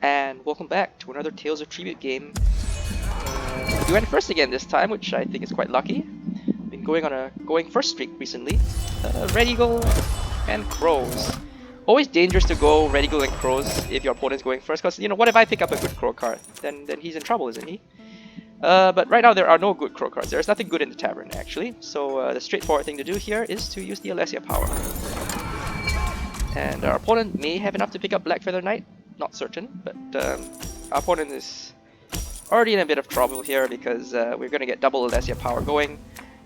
And welcome back to another Tales of Tribute game. We went first again this time, which I think is quite lucky. Been going on a first streak recently. Red Eagle and Crows. Always dangerous to go Red Eagle and Crows if your opponent's going first, because you know, what if I pick up a good Crow card? Then he's in trouble, isn't he? But right now there are no good Crow cards. There's nothing good in the tavern actually. So the straightforward thing to do here is to use the Alessia power. And our opponent may have enough to pick up Black Feather Knight. Not certain, but our opponent is already in a bit of trouble here because we're going to get double Alessia power going.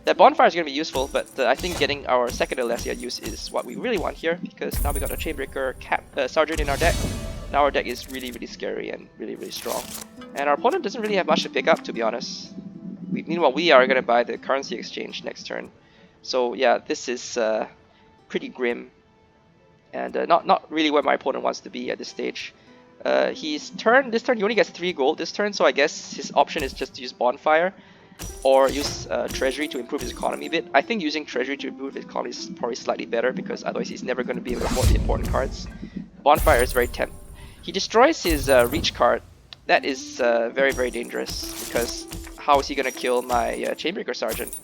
That bonfire is going to be useful, but I think getting our second Alessia use is what we really want here, because now we got a Chainbreaker Sergeant in our deck. Now our deck is really scary and really strong. And our opponent doesn't really have much to pick up, to be honest. Meanwhile, we are going to buy the currency exchange next turn. So yeah, this is pretty grim. And not really where my opponent wants to be at this stage. This turn he only gets 3 gold this turn, so I guess his option is just to use Bonfire or use Treasury to improve his economy a bit. I think using Treasury to improve his economy is probably slightly better, because otherwise he's never going to be able to afford the important cards. Bonfire is very tempt. He destroys his Reach card. That is very dangerous, because how is he going to kill my Chainbreaker Sergeant?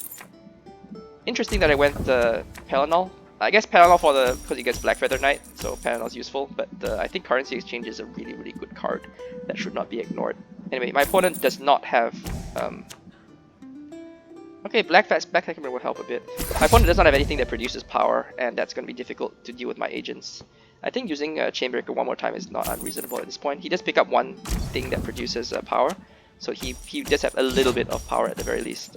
Interesting that I went Pelanol. I guess Pelanol because he gets Black Feather Knight, so Pelanol is useful, but I think Currency Exchange is a really good card that should not be ignored. Anyway, my opponent does not have... Okay, Black Feather will help a bit. My opponent does not have anything that produces power, and that's going to be difficult to deal with my agents. I think using Chainbreaker one more time is not unreasonable at this point. He does pick up one thing that produces power, so he does have a little bit of power at the very least.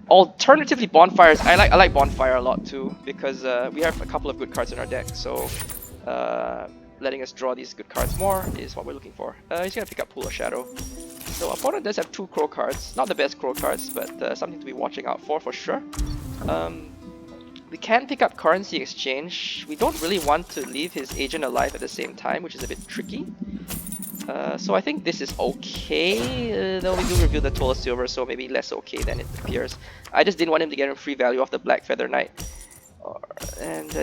Alternatively, Bonfires. I like Bonfire a lot too, because we have a couple of good cards in our deck. So letting us draw these good cards more is what we're looking for. He's gonna pick up Pool of Shadow. So our opponent does have 2 Crow cards. Not the best Crow cards, but something to be watching out for sure. We can pick up Currency Exchange. We don't really want to leave his agent alive at the same time, which is a bit tricky. So I think this is okay, though we do reveal the Toll of Silver, so maybe less okay than it appears. I just didn't want him to get a free value off the Black Feather Knight.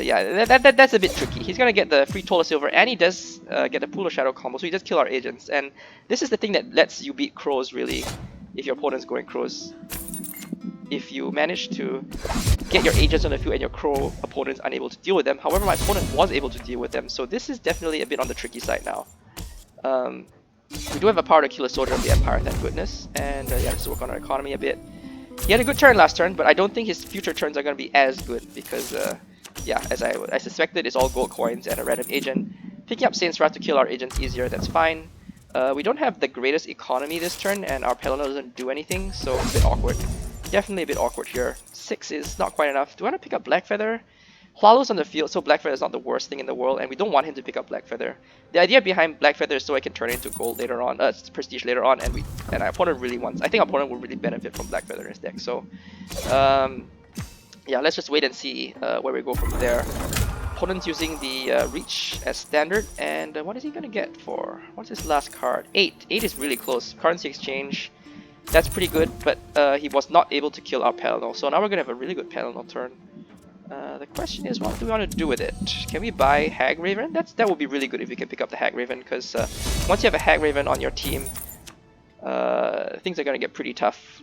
Yeah, that's a bit tricky. He's gonna get the free Toll of Silver, and he does get the Pool of Shadow combo, so he does kill our agents. And this is the thing that lets you beat Crows, really, if your opponent's going Crows. If you manage to get your agents on the field and your Crow opponent's unable to deal with them. However, my opponent was able to deal with them, so this is definitely a bit on the tricky side now. We do have a power to kill a soldier of the Empire, thank goodness, and yeah, let's work on our economy a bit. He had a good turn last turn, but I don't think his future turns are going to be as good, because yeah, as I suspected, it's all gold coins and a random agent. Picking up Saint's Wrath to kill our agents easier, that's fine. We don't have the greatest economy this turn, and our Pelanol doesn't do anything, so it's a bit awkward. Definitely a bit awkward here. 6 is not quite enough. Do I want to pick up Black Feather? Hualu's on the field, so Black Feather is not the worst thing in the world, and we don't want him to pick up Black Feather. The idea behind Black Feather is so I can turn it into gold later on, prestige later on, and our opponent really wants. I think our opponent will really benefit from Black Feather in his deck. So, yeah, let's just wait and see where we go from there. Opponent's using the Reach as standard, and what is he gonna get for? What's his last card? 8. 8 is really close. Currency Exchange. That's pretty good, but he was not able to kill our Pelanol. So now we're gonna have a really good Pelanol turn. The question is, what do we want to do with it? Can we buy Hag Raven? That would be really good if we can pick up the Hag Raven, because once you have a Hag Raven on your team, things are gonna get pretty tough.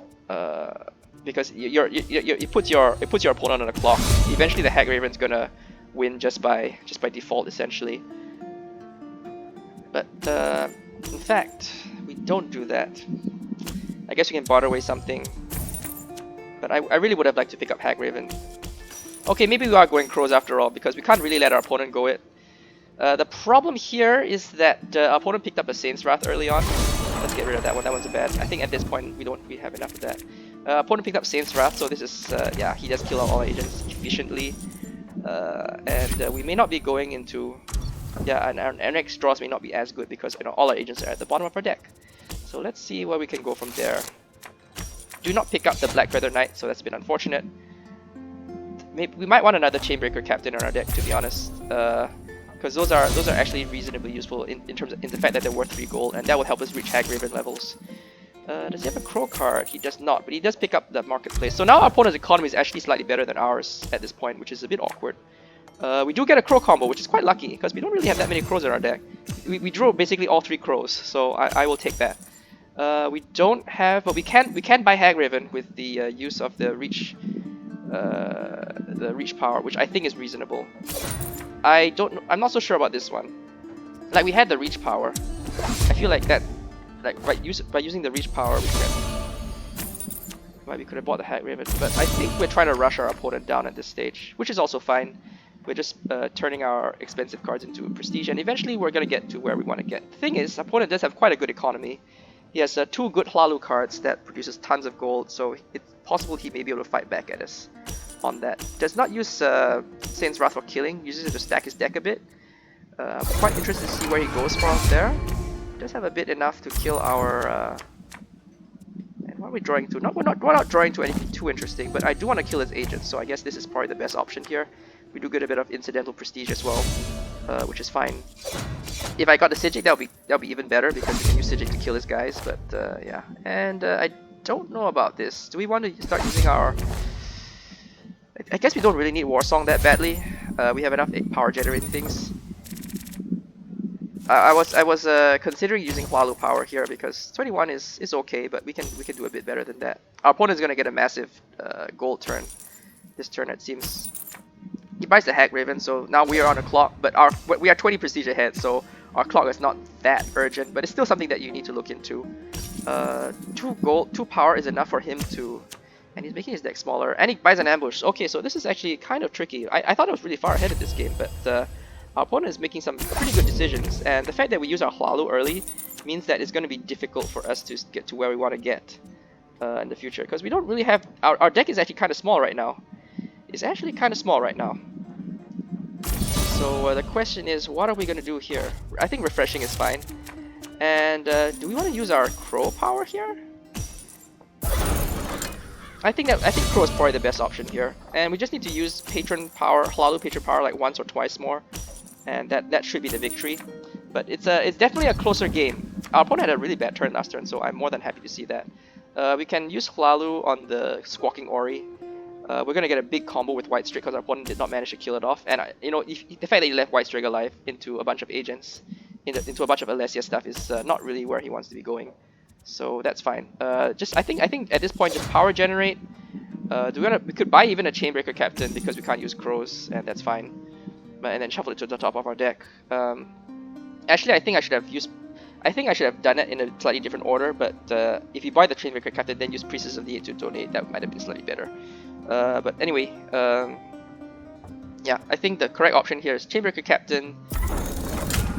Because it puts your opponent on a clock. Eventually, the Hag Raven's gonna win just by default, essentially. But in fact, we don't do that. I guess we can barter away something. But I really would have liked to pick up Hag Raven. Okay, maybe we are going Crows after all, because we can't really let our opponent go it. The problem here is that our opponent picked up a Saint's Wrath early on. Let's get rid of that one. That one's a bad. I think at this point we have enough of that. Opponent picked up Saint's Wrath, so this is yeah, he does kill out all our agents efficiently, and we may not be going into and our next draws may not be as good, because you know, all our agents are at the bottom of our deck. So let's see where we can go from there. Do not pick up the Black Feather Knight, so that's been unfortunate. Maybe we might want another Chainbreaker Captain on our deck, to be honest, because those are actually reasonably useful in terms of the fact that they're worth 3 gold, and that will help us reach Hag Raven levels. Does he have a Crow card? He does not, but he does pick up the Marketplace. So now our opponent's economy is actually slightly better than ours at this point, which is a bit awkward. We do get a crow combo, which is quite lucky because we don't really have that many crows in our deck. We drew basically all 3 crows, so I will take that. We don't have, but we can buy Hag Raven with the use of the reach power, which I think is reasonable. I'm not so sure about this one. Like, we had the reach power. I feel like that, like by using the reach power, we could have bought the Hag Raven. But I think we're trying to rush our opponent down at this stage, which is also fine. We're just turning our expensive cards into prestige, and eventually we're gonna get to where we want to get. The thing is, opponent does have quite a good economy. He has 2 good Hlalu cards that produces tons of gold, so it's possible he may be able to fight back at us on that. Does not use Saint's Wrath for killing, uses it to stack his deck a bit. I'm quite interested to see where he goes from there. Does have a bit enough to kill our... and what are we drawing to? We're not drawing to anything too interesting, but I do want to kill his agent, so I guess this is probably the best option here. We do get a bit of incidental prestige as well, which is fine. If I got the Sijic, that'll be even better because we can use Sijic to kill his guys. But yeah, and I don't know about this. Do we want to start using our? I guess we don't really need War Song that badly. We have enough power generating things. I was considering using Hlalu power here because 21 is okay, but we can do a bit better than that. Our opponent's gonna get a massive gold turn this turn, it seems. He buys the Hag Raven, so now we are on a clock, but we are 20 prestige ahead, so our clock is not that urgent, but it's still something that you need to look into. 2 gold, 2 power is enough for him to, and he's making his deck smaller, and he buys an ambush. Okay, so this is actually kind of tricky. I thought I was really far ahead of this game, but our opponent is making some pretty good decisions, and the fact that we use our Hlalu early means that it's going to be difficult for us to get to where we want to get in the future, because we don't really have, our deck is actually kind of small right now. It's actually kind of small right now. So the question is, what are we going to do here? I think refreshing is fine. And do we want to use our Crow power here? I think Crow is probably the best option here. And we just need to use Patron power, Hlalu Patron power like once or twice more. And that should be the victory. But it's definitely a closer game. Our opponent had a really bad turn last turn, so I'm more than happy to see that. We can use Hlalu on the Squawking Ori. We're gonna get a big combo with White Strake because our opponent did not manage to kill it off, and you know, the fact that he left White Strake alive into a bunch of agents, into a bunch of Alessia stuff is not really where he wants to be going, so that's fine. I think at this point just power generate. We could buy even a Chainbreaker Captain because we can't use crows, and that's fine. And then shuffle it to the top of our deck. Actually, I think I should have done it in a slightly different order, but if you buy the Chainbreaker Captain, then use Priestess of the Eight to donate. That might have been slightly better. But anyway, yeah, I think the correct option here is Chainbreaker Captain.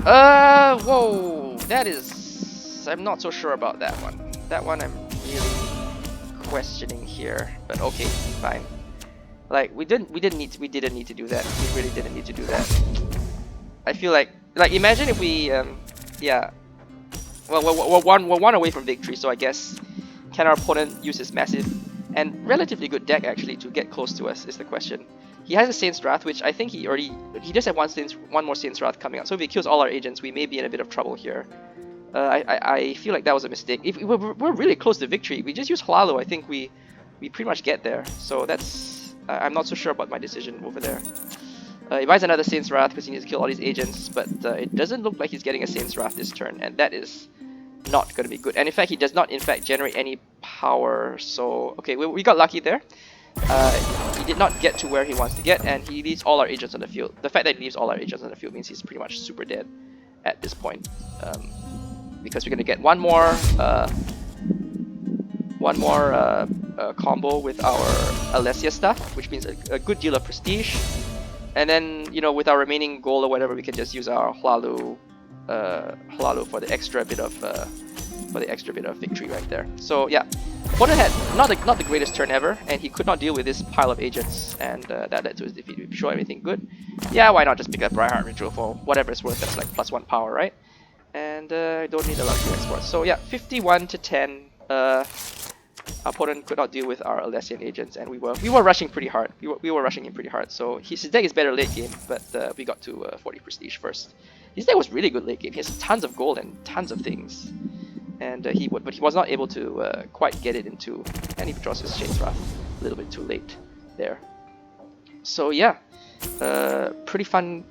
Whoa, that is, I'm not so sure about that one. That one I'm really questioning here, but okay, fine. Like we didn't need to do that. We really didn't need to do that. I feel like imagine if we, yeah. Well, we're one away from victory, so I guess can our opponent use his massive and relatively good deck actually to get close to us is the question. He has a Saint's Wrath, which I think he just had one more Saint's Wrath coming out. So if he kills all our agents, we may be in a bit of trouble here. I feel like that was a mistake. If we're really close to victory, we just use Hlalu. I think we pretty much get there. So that's I'm not so sure about my decision over there. He buys another Saint's Wrath because he needs to kill all these agents, but it doesn't look like he's getting a Saint's Wrath this turn, and that is not going to be good. And in fact, he does not in fact generate any power, so okay, we got lucky there. He did not get to where he wants to get, and he leaves all our agents on the field. The fact that he leaves all our agents on the field means he's pretty much super dead at this point, because we're going to get one more combo with our Alessia stuff, which means a good deal of prestige. And then, you know, with our remaining gold or whatever, we can just use our Hlalu for the extra bit of victory right there. So yeah, opponent had not the greatest turn ever, and he could not deal with this pile of agents, and that led to his defeat. We show everything good. Yeah, why not just pick up Briarheart Ritual for whatever it's worth? That's like +1 power, right? And I don't need a luxury export. So yeah, 51 to 10. Our opponent could not deal with our Alessian agents, and we were rushing pretty hard. We were rushing him pretty hard. So his deck is better late game, but we got to 40 prestige first. His deck was really good late game. He has tons of gold and tons of things, and but he was not able to quite get it into. And he draws his Chain's Wrath a little bit too late there. So yeah, Pretty fun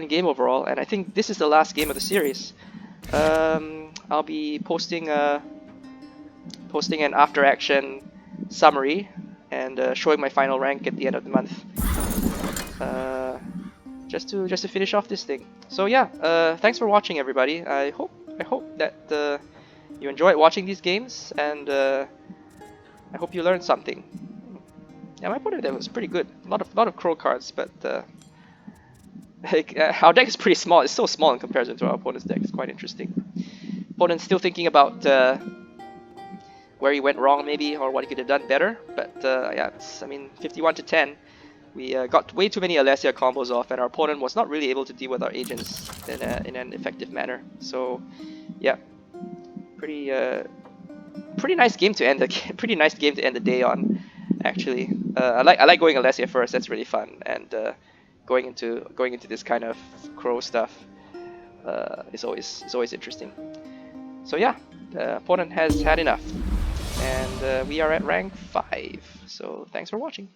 game overall, and I think this is the last game of the series. I'll be posting an after action summary and showing my final rank at the end of the month. Just to finish off this thing. So yeah, thanks for watching, everybody. I hope that you enjoyed watching these games, and I hope you learned something. Yeah, my opponent there was pretty good. A lot of crow cards, but our deck is pretty small. It's so small in comparison to our opponent's deck. It's quite interesting. Opponent's still thinking about where he went wrong, maybe, or what he could have done better. But yeah, I mean, 51 to 10. We got way too many Alessia combos off, and our opponent was not really able to deal with our agents in an effective manner. So, yeah, pretty nice game to end the day on. Actually, I like going Alessia first. That's really fun, and going into this kind of crow stuff is always interesting. So yeah, the opponent has had enough, and we are at rank 5. So thanks for watching.